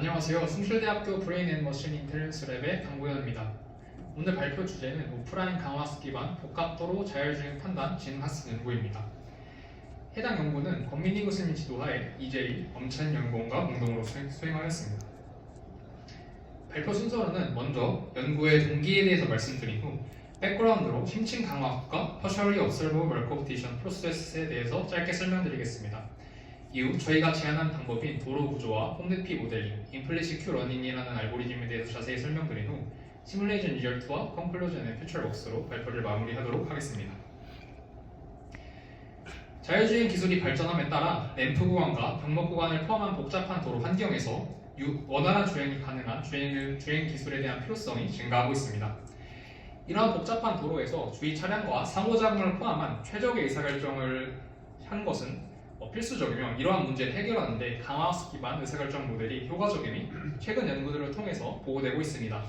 안녕하세요. 숭실대학교 브레인 앤 머신 인텔리전스 랩의 강보현입니다. 오늘 발표 주제는 오프라인 강화학습 기반 복합도로 자율주행 판단 진학습 연구입니다. 해당 연구는 권민희 교수님 지도하에 이재일, 엄찬 연구원과 공동으로 수행하였습니다. 발표 순서로는 먼저 연구의 동기에 대해서 말씀드린 후 백그라운드로 심층 강화학과 Partially Observable Recognition Process에 대해서 짧게 설명드리겠습니다. 이후 저희가 제안한 방법인 도로 구조와 홈대피 모델링, 임플리시 큐 러닝이라는 알고리즘에 대해서 자세히 설명드린 후 시뮬레이션 리절트와 컨클루전의 퓨처 웍스로 발표를 마무리하도록 하겠습니다. 자율주행 기술이 발전함에 따라 램프 구간과 병목 구간을 포함한 복잡한 도로 환경에서 원활한 주행이 가능한 주행 기술에 대한 필요성이 증가하고 있습니다. 이러한 복잡한 도로에서 주위 차량과 상호작용을 포함한 최적의 의사결정을 한 것은 필수적이며 이러한 문제를 해결하는 데 강화학습 기반 의사결정 모델이 효과적이니 최근 연구들을 통해서 보고되고 있습니다.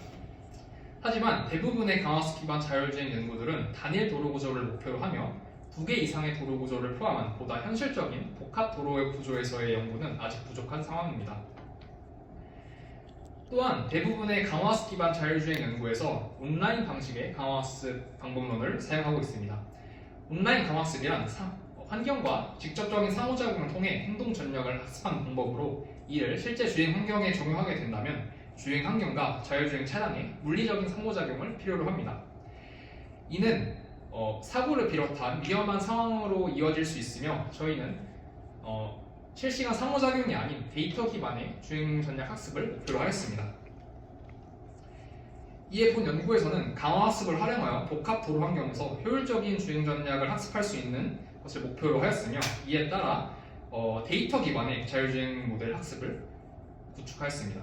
하지만 대부분의 강화학습 기반 자율주행 연구들은 단일 도로 구조를 목표로 하며 2개 이상의 도로 구조를 포함한 보다 현실적인 복합 도로의 구조에서의 연구는 아직 부족한 상황입니다. 또한 대부분의 강화학습 기반 자율주행 연구에서 온라인 방식의 강화학습 방법론을 사용하고 있습니다. 온라인 강화학습이란 환경과 직접적인 상호작용을 통해 행동 전략을 학습하는 방법으로 이를 실제 주행 환경에 적용하게 된다면 주행 환경과 자율주행 차량의 물리적인 상호작용을 필요로 합니다. 이는 사고를 비롯한 위험한 상황으로 이어질 수 있으며 저희는 실시간 상호작용이 아닌 데이터 기반의 주행 전략 학습을 목표로 하였습니다. 이에 본 연구에서는 강화학습을 활용하여 복합 도로 환경에서 효율적인 주행 전략을 학습할 수 있는 것을 목표로 하였으며 이에 따라 데이터 기반의 자율주행 모델 학습을 구축하였습니다.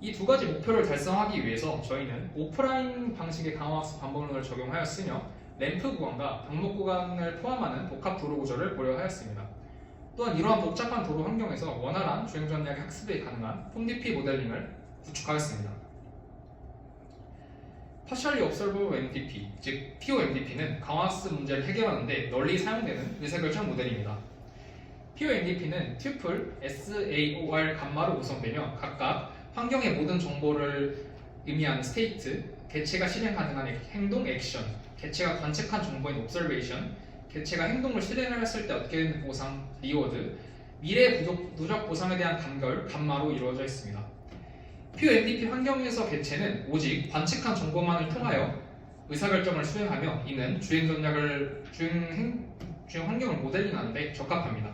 이 두 가지 목표를 달성하기 위해서 저희는 오프라인 방식의 강화학습 방법론을 적용하였으며 램프 구간과 병목 구간을 포함하는 복합 도로 구조를 고려하였습니다. 또한 이러한 복잡한 도로 환경에서 원활한 주행 전략의 학습이 가능한 홈DP 모델링을 구축하였습니다. Partially Observable MDP, 즉 POMDP는 강화학습 문제를 해결하는 데 널리 사용되는 의사결정 모델입니다. POMDP는 튜플, SAOR 감마로 구성되며 각각 환경의 모든 정보를 의미하는 스테이트, 개체가 실행 가능한 행동, 액션, 개체가 관측한 정보인 observation, 개체가 행동을 실행했을 때 얻게 되는 보상, 리워드, 미래 누적 보상에 대한 단결, 감마로 이루어져 있습니다. POMDP 환경에서 개체는 오직 관측한 정보만을 통하여 의사결정을 수행하며 이는 주행 환경을 모델링하는 데 적합합니다.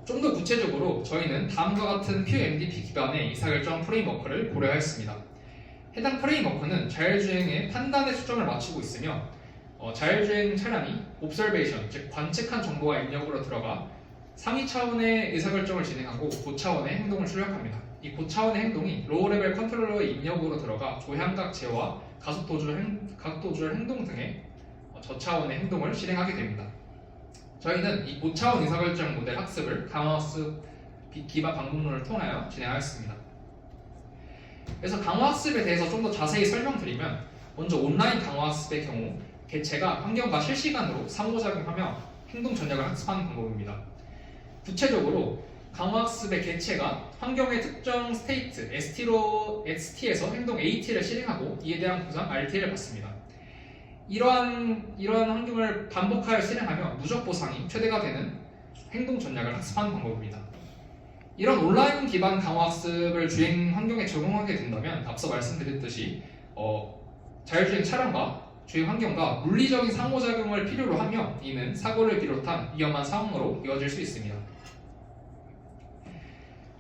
좀 더 구체적으로 저희는 다음과 같은 POMDP 기반의 의사결정 프레임워크를 고려하였습니다. 해당 프레임워크는 자율주행의 판단에 초점을 맞추고 있으며 자율주행 차량이 observation, 즉 관측한 정보가 입력으로 들어가 상위 차원의 의사결정을 진행하고 고차원의 행동을 출력합니다. 이 고차원의 행동이 로우 레벨 컨트롤러의 입력으로 들어가 조향각 제어와 각도 조절 행동 등의 저차원의 행동을 실행하게 됩니다. 저희는 이 고차원 의사결정 모델 학습을 강화학습 기반 방법론을 통하여 진행하였습니다. 그래서 강화학습에 대해서 좀 더 자세히 설명드리면 먼저 온라인 강화학습의 경우 개체가 환경과 실시간으로 상호작용하며 행동 전략을 학습하는 방법입니다. 구체적으로 강화학습의 개체가 환경의 특정 스테이트 ST에서 행동 AT를 실행하고 이에 대한 보상 RT를 받습니다. 이러한 환경을 반복하여 실행하며 누적 보상이 최대가 되는 행동 전략을 학습하는 방법입니다. 이런 온라인 기반 강화학습을 주행 환경에 적용하게 된다면 앞서 말씀드렸듯이 자율주행 차량과 주행 환경과 물리적인 상호작용을 필요로 하며 이는 사고를 비롯한 위험한 상황으로 이어질 수 있습니다.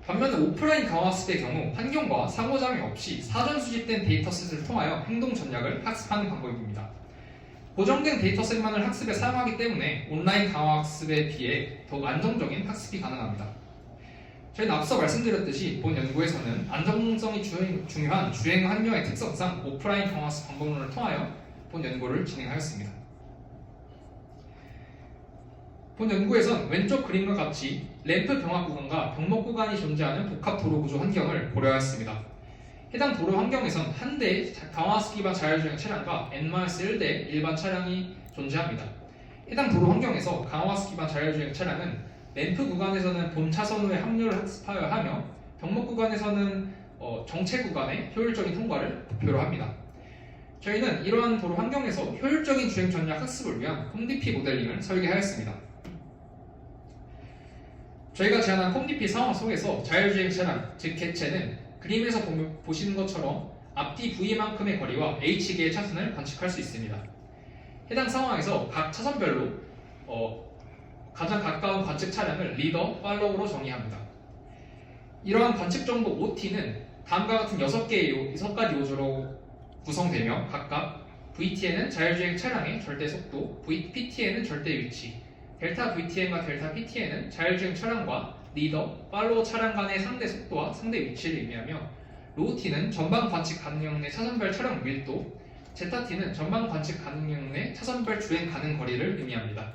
반면에 오프라인 강화학습의 경우 환경과 상호작용 없이 사전 수집된 데이터셋을 통하여 행동 전략을 학습하는 방법입니다. 고정된 데이터셋만을 학습에 사용하기 때문에 온라인 강화학습에 비해 더욱 안정적인 학습이 가능합니다. 저희는 앞서 말씀드렸듯이 본 연구에서는 안정성이 중요한 주행 환경의 특성상 오프라인 강화학습 방법론을 통하여 본 연구를 진행하였습니다. 본 연구에선 왼쪽 그림과 같이 램프 병합 구간과 병목 구간이 존재하는 복합 도로 구조 환경을 고려하였습니다. 해당 도로 환경에선 한 대의 강화학습 기반 자율주행 차량과 N-1대 일반 차량이 존재합니다. 해당 도로 환경에서 강화학습 기반 자율주행 차량은 램프 구간에서는 본 차선 후에 합류를 학습하여야 하며 병목 구간에서는 정체 구간의 효율적인 통과를 목표로 합니다. 저희는 이러한 도로 환경에서 효율적인 주행 전략 학습을 위한 홈DP 모델링을 설계하였습니다. 저희가 제안한 홈DP 상황 속에서 자율주행 차량, 즉 개체는 그림에서 보시는 것처럼 앞뒤 V만큼의 거리와 H개의 차선을 관측할 수 있습니다. 해당 상황에서 각 차선별로 가장 가까운 관측 차량을 리더, 팔로우로 정의합니다. 이러한 관측 정보 OT는 다음과 같은 6가지 요소로 구성되며 각각 VTN은 자율주행 차량의 절대 속도, PTN은 절대 위치, 델타 VTN과 델타 PTN은 자율주행 차량과 리더, 팔로우 차량 간의 상대 속도와 상대 위치를 의미하며 로우T는 전방 관측 가능형 내 차선별 차량 밀도, 제타T는 전방 관측 가능형 내 차선별 주행 가능 거리를 의미합니다.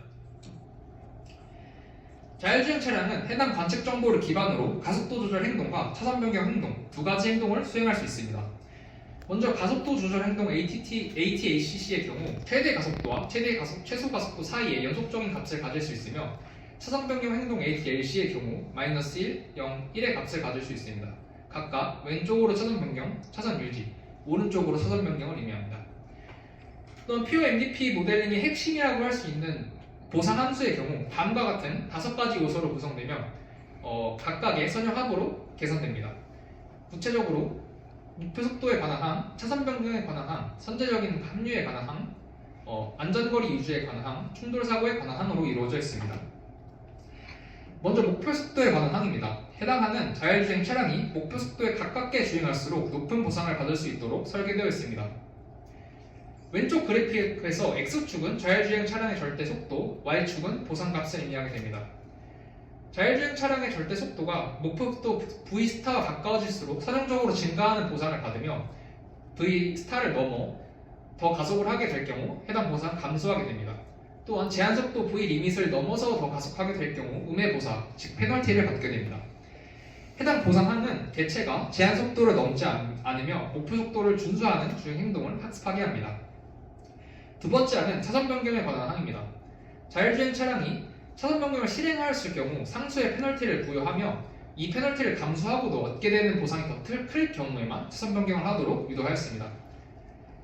자율주행 차량은 해당 관측 정보를 기반으로 가속도 조절 행동과 차선 변경 행동 두 가지 행동을 수행할 수 있습니다. 먼저 가속도 조절 행동 ATACC의 경우 최대 가속도와 최소 가속도 사이에 연속적인 값을 가질 수 있으며 차선 변경 행동 ATLC의 경우 -1, 0, 1의 값을 가질 수 있습니다. 각각 왼쪽으로 차선 변경, 차선 유지, 오른쪽으로 차선 변경을 의미합니다. 또한 POMDP 모델링의 핵심이라고 할 수 있는 보상 함수의 경우 다음과 같은 5가지 요소로 구성되며 각각의 선형합으로 개선됩니다. 구체적으로 목표 속도에 관한 항, 차선 변경에 관한 항, 선제적인 합류에 관한 항, 안전거리 유지에 관한 항, 충돌 사고에 관한 항으로 이루어져 있습니다. 먼저 목표 속도에 관한 항입니다. 해당 항은 자율주행 차량이 목표 속도에 가깝게 주행할수록 높은 보상을 받을 수 있도록 설계되어 있습니다. 왼쪽 그래프에서 X축은 자율주행 차량의 절대 속도, Y축은 보상값을 의미하게 됩니다. 자율주행 차량의 절대 속도가 목표 속도 V스타와 가까워질수록 사정적으로 증가하는 보상을 받으며 V스타를 넘어 더 가속을 하게 될 경우 해당 보상은 감소하게 됩니다. 또한 제한속도 V 리밋을 넘어서 더 가속하게 될 경우 음해보상, 즉 페널티를 받게 됩니다. 해당 보상항은 개체가 제한속도를 넘지 않으며 목표 속도를 준수하는 주행 행동을 학습하게 합니다. 두 번째 항은 차선 변경에 관한 항입니다. 자율주행 차량이 차선 변경을 실행하였을 경우 상수의 페널티를 부여하며 이 페널티를 감수하고도 얻게 되는 보상이 더 클 경우에만 차선 변경을 하도록 유도하였습니다.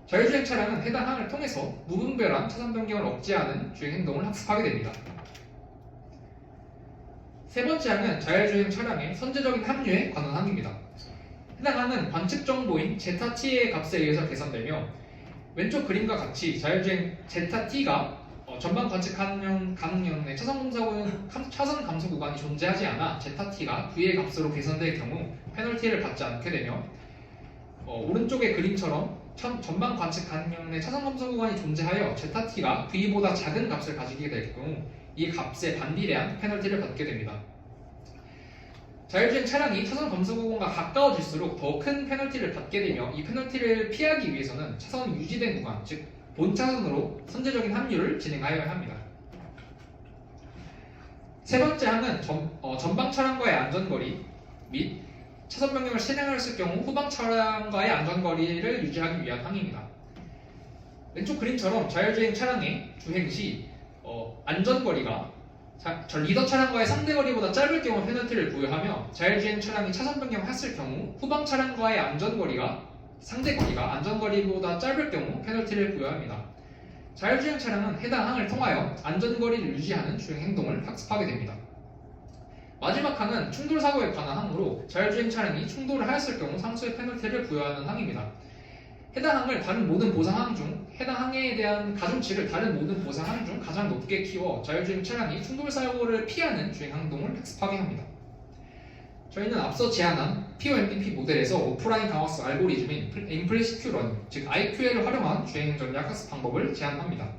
자율주행 차량은 해당 항을 통해서 무분별한 차선 변경을 억제하는 주행 행동을 학습하게 됩니다. 세 번째 항은 자율주행 차량의 선제적인 합류에 관한 항입니다. 해당 항은 관측 정보인 제타T의 값에 의해서 개선되며 왼쪽 그림과 같이 자율주행 제타T가 전방 관측 가능형 내 차선 감소 구간이 존재하지 않아 제타T가 V의 값으로 개선될 경우 페널티를 받지 않게 되며 오른쪽의 그림처럼 전방 관측 가능형 내 차선 감소 구간이 존재하여 제타T가 V보다 작은 값을 가지게 될 경우 이 값에 반비례한 페널티를 받게 됩니다. 자율주행 차량이 차선 감소 구간과 가까워질수록 더 큰 페널티를 받게 되며 이 페널티를 피하기 위해서는 차선이 유지된 구간, 즉 본차선으로 선제적인 합류를 진행하여야 합니다. 세 번째 항은 전방 차량과의 안전거리 및 차선 변경을 실행하였을 경우 후방 차량과의 안전거리를 유지하기 위한 항입니다. 왼쪽 그림처럼 자율주행 차량의 주행 시 안전거리가 리더 차량과의 상대거리보다 짧을 경우 페널티를 부여하며 자율주행 차량이 차선 변경했을 경우 후방 차량과의 상대거리가 안전거리보다 짧을 경우 페널티를 부여합니다. 자율주행 차량은 해당 항을 통하여 안전거리를 유지하는 주행 행동을 학습하게 됩니다. 마지막 항은 충돌사고에 관한 항으로 자율주행 차량이 충돌을 하였을 경우 상수의 페널티를 부여하는 항입니다. 해당 항을 다른 모든 보상항 중 해당 항에 대한 가중치를 다른 모든 보상항 중 가장 높게 키워 자율주행 차량이 충돌사고를 피하는 주행 행동을 학습하게 합니다. 저희는 앞서 제안한 POMDP 모델에서 오프라인 강화학습 알고리즘인 Implicit Learning, 즉 IQL을 활용한 주행 전략 학습 방법을 제안합니다.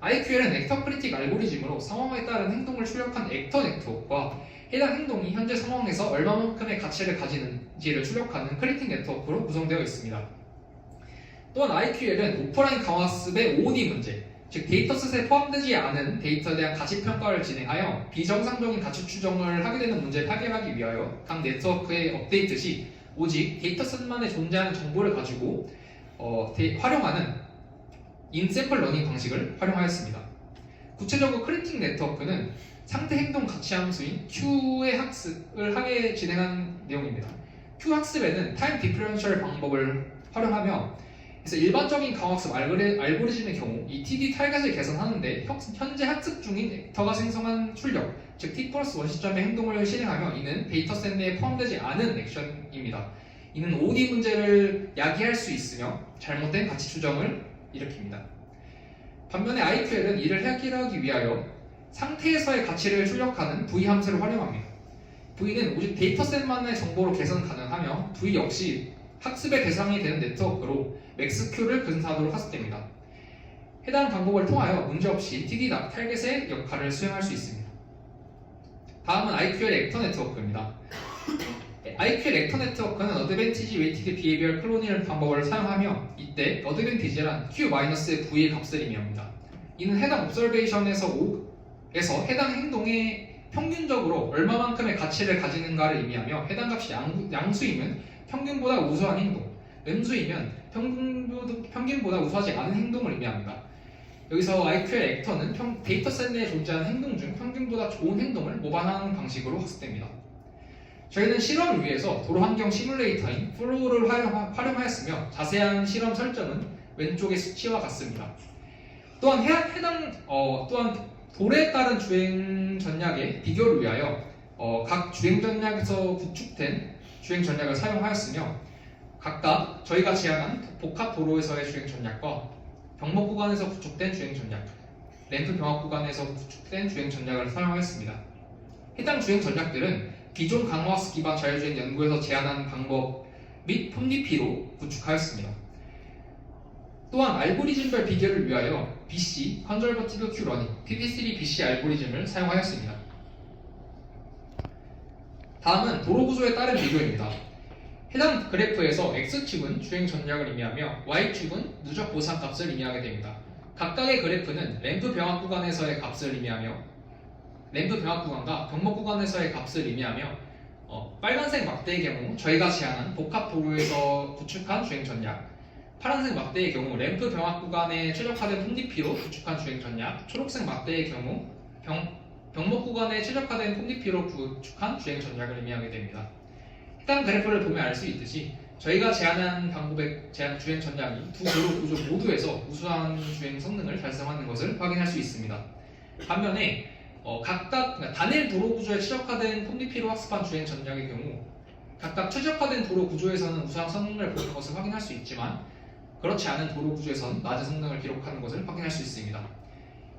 IQL은 액터 크리틱 알고리즘으로 상황에 따른 행동을 출력한 액터 네트워크와 해당 행동이 현재 상황에서 얼마만큼의 가치를 가지는지를 출력하는 크리틱 네트워크로 구성되어 있습니다. 또한 IQL은 오프라인 강화학습의 OOD 문제, 즉 데이터셋에 포함되지 않은 데이터에 대한 가치 평가를 진행하여 비정상적인 가치 추정을 하게 되는 문제를 해결하기 위하여 각 네트워크의 업데이트 시 오직 데이터셋만에 존재하는 정보를 가지고 활용하는 인샘플 러닝 방식을 활용하였습니다. 구체적으로 크리틱 네트워크는 상태 행동 가치 함수인 Q의 학습을 하게 진행한 내용입니다. Q 학습에는 타임 디퍼런셜 방법을 활용하며 그래서 일반적인 강학습 알고리즘의 경우 이 TD 타겟을 개선하는데 현재 학습 중인 액터가 생성한 출력, 즉 T+1 시점의 행동을 실행하며 이는 데이터셋 내에 포함되지 않은 액션입니다. 이는 OD 문제를 야기할 수 있으며 잘못된 가치 추정을 일으킵니다. 반면에 IQL은 이를 해결하기 위하여 상태에서의 가치를 출력하는 V 함수를 활용합니다. V는 오직 데이터셋만의 정보로 개선 가능하며 V 역시 학습의 대상이 되는 네트워크로 MaxQ를 근사하도록 학습됩니다. 해당 방법을 통하여 문제없이 TD 타겟의 역할을 수행할 수 있습니다. 다음은 IQL 액터 네트워크입니다. IQL 액터 네트워크는 어드밴티지 웨이티드 비헤비얼 클로닝 방법을 사용하며 이때 어드밴티지란 Q-V의 값을 의미합니다. 이는 해당 옵저베이션에서 해당 행동에 평균적으로 얼마만큼의 가치를 가지는가를 의미하며 해당 값이 양수이면 평균보다 우수한 행동, 음수이면 평균보다 우수하지 않은 행동을 의미합니다. 여기서 IQL 액터는 데이터셋 내에 존재하는 행동 중 평균보다 좋은 행동을 모방하는 방식으로 학습됩니다. 저희는 실험을 위해서 도로 환경 시뮬레이터인 플로우를 활용하였으며 자세한 실험 설정은 왼쪽의 수치와 같습니다. 또한 또한 도래에 따른 주행 전략의 비교를 위하여 각 주행 전략에서 구축된 주행 전략을 사용하였으며 각각 저희가 제안한 복합 도로에서의 주행 전략과 병목 구간에서 구축된 주행 전략, 램프 병합 구간에서 구축된 주행 전략을 사용하였습니다. 해당 주행 전략들은 기존 강화학습 기반 자율주행 연구에서 제안한 방법 및 폼리피로 구축하였습니다. 또한 알고리즘별 비교를 위하여 BC, Conservative Q-Learning, TD3 BC 알고리즘을 사용하였습니다. 다음은 도로 구조에 따른 비교입니다. 해당 그래프에서 X축은 주행 전략을 의미하며 Y축은 누적 보상 값을 의미하게 됩니다. 각각의 그래프는 램프 병합 구간에서의 값을 의미하며 램프 병합 구간과 병목 구간에서의 값을 의미하며 빨간색 막대의 경우 저희가 제안한 복합 도로에서 구축한 주행 전략, 파란색 막대의 경우 램프 병합 구간에 최적화된 폼디피로 구축한 주행 전략, 초록색 막대의 경우 병목 구간에 최적화된 폼디피로 구축한 주행 전략을 의미하게 됩니다. 해당 그래프를 보면 알 수 있듯이 저희가 제안한 방법의 주행 전략이 두 도로 구조 모두에서 우수한 주행 성능을 달성하는 것을 확인할 수 있습니다. 반면에 각각 단일 도로 구조에 최적화된 폼디피로 학습한 주행 전략의 경우 각각 최적화된 도로 구조에서는 우수한 성능을 보이는 것을 확인할 수 있지만 그렇지 않은 도로 구조에서는 낮은 성능을 기록하는 것을 확인할 수 있습니다.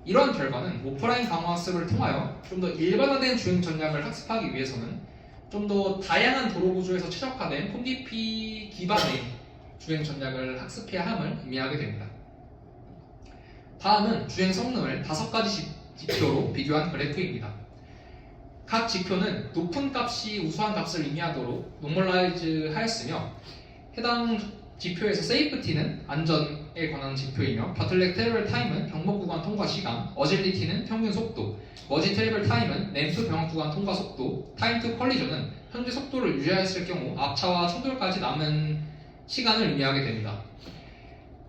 이러한 결과는 오프라인 강화 학습을 통하여 좀 더 일반화된 주행 전략을 학습하기 위해서는 좀 더 다양한 도로 구조에서 최적화된 폼디피 기반의 주행 전략을 학습해야 함을 의미하게 됩니다. 다음은 주행 성능을 5가지 지표로 비교한 그래프입니다. 각 지표는 높은 값이 우수한 값을 의미하도록 노멀라이즈 하였으며 해당 지표에서 세이프티는 안전에 관한 지표이며 바틀렉 테러블 타임은 병목 구간 통과 시간, 어질리티는 평균 속도, 머지 테러블 타임은 램프 병합 구간 통과 속도, 타임 투 컬리전은 현재 속도를 유지했을 경우 앞차와 충돌까지 남은 시간을 의미하게 됩니다.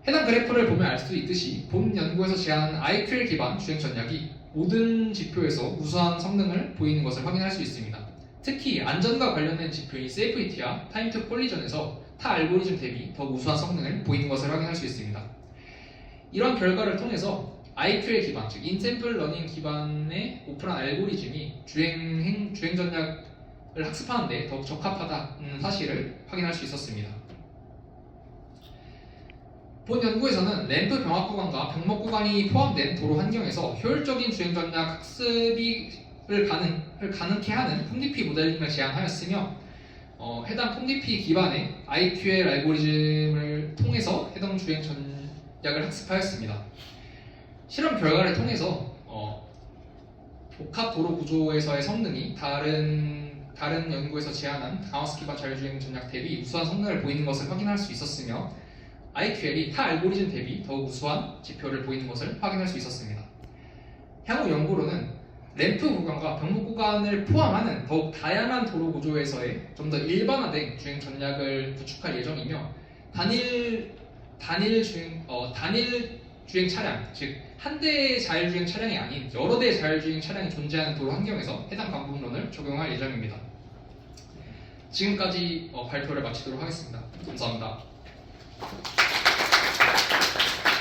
해당 그래프를 보면 알 수 있듯이 본 연구에서 제안한 IQL 기반 주행 전략이 모든 지표에서 우수한 성능을 보이는 것을 확인할 수 있습니다. 특히 안전과 관련된 지표인 세이프티와 타임 투 콜리전에서 타 알고리즘 대비 더 우수한 성능을 보이는 것을 확인할 수 있습니다. 이러한 결과를 통해서 IQL 기반, 즉 인샘플 러닝 기반의 오프라인 알고리즘이 주행 전략을 학습하는 데 더욱 적합하다는 사실을 확인할 수 있었습니다. 본 연구에서는 램프 병합 구간과 병목 구간이 포함된 도로 환경에서 효율적인 주행 전략 학습을 가능케 하는 폼디피 모델링을 제안하였으며 해당 폼디피 기반의 IQL 알고리즘을 통해서 해당 주행 전략을 학습하였습니다. 실험 결과를 통해서 복합 도로 구조에서의 성능이 다른 연구에서 제안한 강화학습 기반 자율주행 전략 대비 우수한 성능을 보이는 것을 확인할 수 있었으며 IQL이 타 알고리즘 대비 더욱 우수한 지표를 보이는 것을 확인할 수 있었습니다. 향후 연구로는 램프 구간과 병목 구간을 포함하는 더욱 다양한 도로 구조에서의 좀 더 일반화된 주행 전략을 구축할 예정이며 단일 주행 차량, 즉 한 대의 자율주행 차량이 아닌 여러 대의 자율주행 차량이 존재하는 도로 환경에서 해당 방법론을 적용할 예정입니다. 지금까지 발표를 마치도록 하겠습니다. 감사합니다.